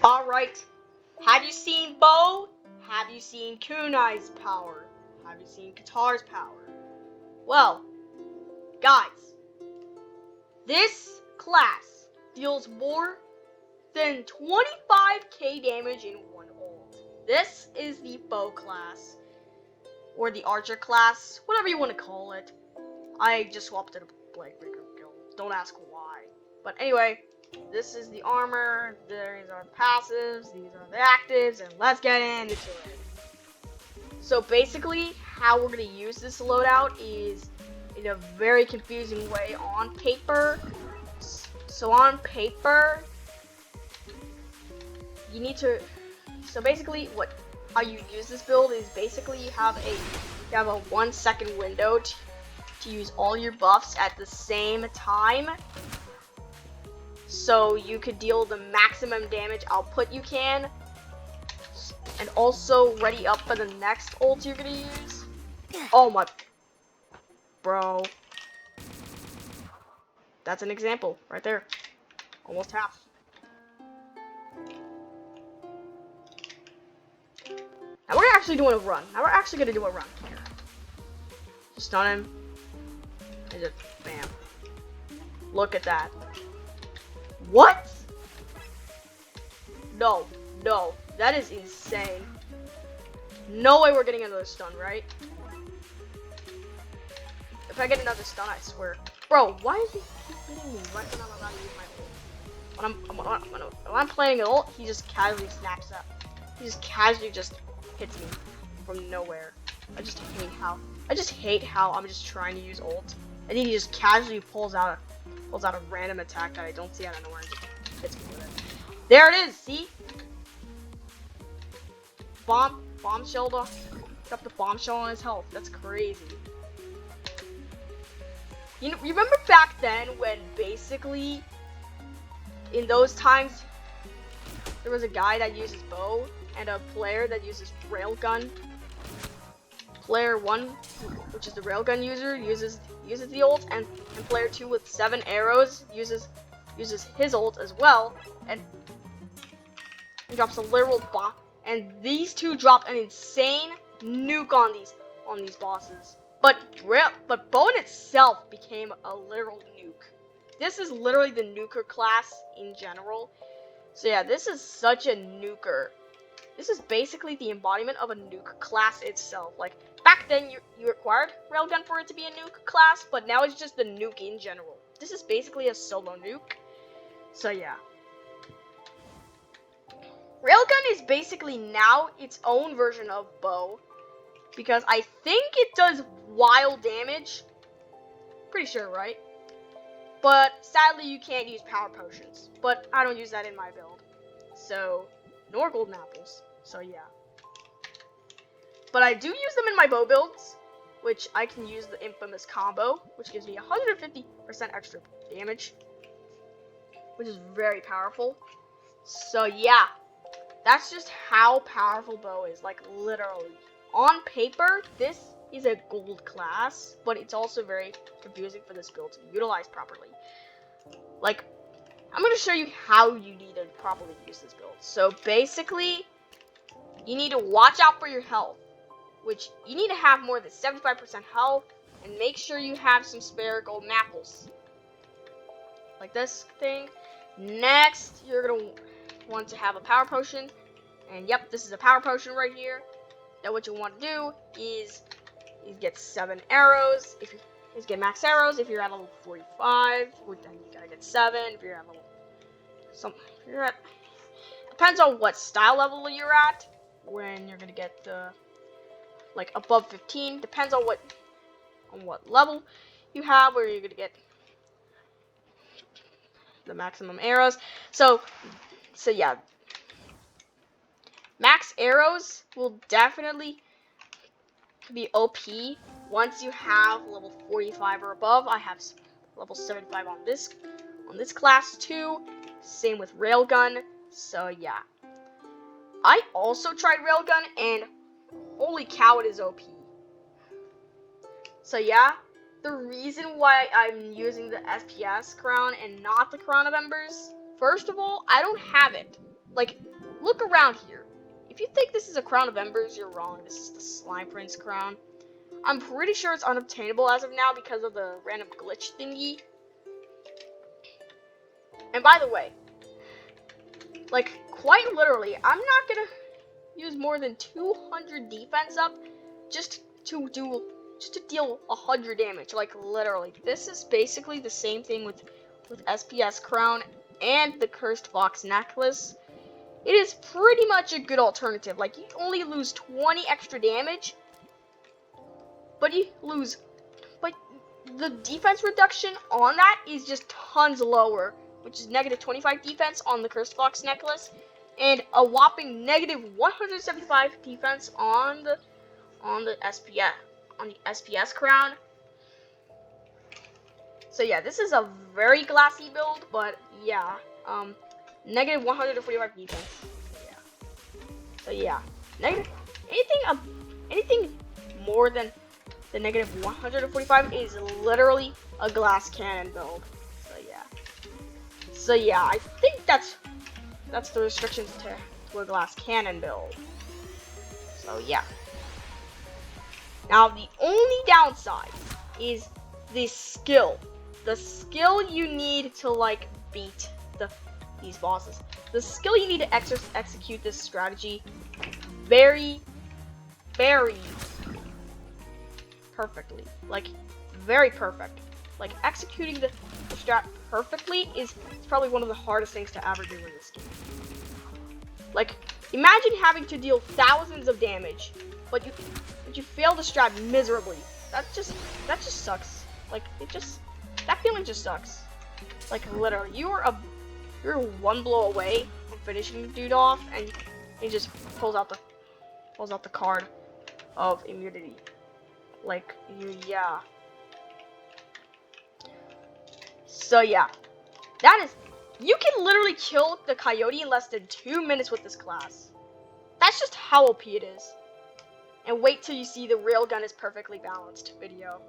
Alright, have you seen Bo? Have you seen Kunai's power? Have you seen Katar's power? Well, guys, this class deals more than 25k damage in one ult. This is the Bow class, or the Archer class, whatever you want to call it. I just swapped it to Blade Breaker Guild. Don't ask why. But anyway, this is the armor, these are the passives, these are the actives, and let's get into it. So basically, how we're going to use this loadout is in a very confusing way on paper. So on paper, you need to, so basically how you use this build is basically you have a 1 second window to use all your buffs at the same time, so you could deal the maximum damage output you can, and also ready up for the next ult you're gonna use. Oh my, bro, that's an example right there, almost half. Now we're actually doing a run. Now we're actually gonna do a run here. Just stun him. And just bam. Look at that. What? No, that is insane. No way we're getting another stun, right? If I get another stun, I swear. Bro, why is he keep hitting me right when I'm about to use my ult? When I'm playing an ult, he just casually snaps up. He just casually just hits me from nowhere. I just hate how I'm just trying to use ult, and then he just casually pulls out a random attack that I don't see out of nowhere and just hits me with it. There it is, see? Bombshell got the bombshell on his health. That's crazy. You know, remember back then when basically in those times there was a guy that uses bow and a player that uses railgun. Player 1, which is the railgun user, uses the ult, and player 2 with 7 arrows uses his ult as well, and he drops a literal bomb. And these two dropped an insane nuke on these bosses. But Bone itself became a literal nuke. This is literally the nuker class in general. So yeah, this is such a nuker. This is basically the embodiment of a nuke class itself. Like, back then you required Railgun for it to be a nuke class, but now it's just the nuke in general. This is basically a solo nuke. So yeah. Railgun is basically now its own version of Bow, because I think it does wild damage. Pretty sure, right? But sadly you can't use power potions. But I don't use that in my build. So, nor golden apples. So yeah. But I do use them in my bow builds, which I can use the infamous combo, which gives me 150% extra damage, which is very powerful. So yeah, that's just how powerful bow is, like literally. On paper, this is a gold class, but it's also very confusing for this build to be utilized properly. Like, I'm going to show you how you need to properly use this build. So basically, you need to watch out for your health, which you need to have more than 75% health, and make sure you have some spare golden apples. Like this thing. Next, you're going to want to have a power potion, and yep, this is a power potion right here. Now what you want to do is get 7 arrows. If you get max arrows, if you're at level 45, then you gotta get 7. If you're at level depends on what style level you're at when you're gonna get the like above 15. Depends on what level you have where you're gonna get the maximum arrows. So yeah, max arrows will definitely be OP once you have level 45 or above. I have level 75 on this class too. Same with Railgun. So yeah, I also tried Railgun, and holy cow, it is OP. So yeah, the reason why I'm using the SPS crown and not the crown of embers First of all, I don't have it. Like, look around here. If you think this is a Crown of Embers, you're wrong. This is the Slime Prince crown. I'm pretty sure it's unobtainable as of now because of the random glitch thingy. And by the way, like, quite literally, I'm not gonna use more than 200 defense up just to deal 100 damage. Like, literally. This is basically the same thing with SPS Crown and the Cursed Fox Necklace. It is pretty much a good alternative. Like, you only lose 20 extra damage, but the defense reduction on that is just tons lower, which is negative 25 defense on the Cursed Fox Necklace, and a whopping negative 175 defense on the SPS Crown. So yeah, this is a very glassy build, but yeah, negative 145 defense. So yeah, anything more than the negative 145 is literally a glass cannon build. So yeah, I think that's the restrictions to a glass cannon build. So yeah. Now the only downside is the skill. The skill you need to like beat these bosses. The skill you need to execute this strategy very, very perfectly. Like, very perfect. Like, executing the strat perfectly is probably one of the hardest things to ever do in this game. Like, imagine having to deal thousands of damage, but you fail the strat miserably. That just sucks. Like, that feeling just sucks. Like, literally, you're one blow away from finishing the dude off, and he just pulls out the card of immunity. Like, yeah. So yeah, you can literally kill the coyote in less than 2 minutes with this class. That's just how OP it is. And wait till you see the Railgun is perfectly balanced video.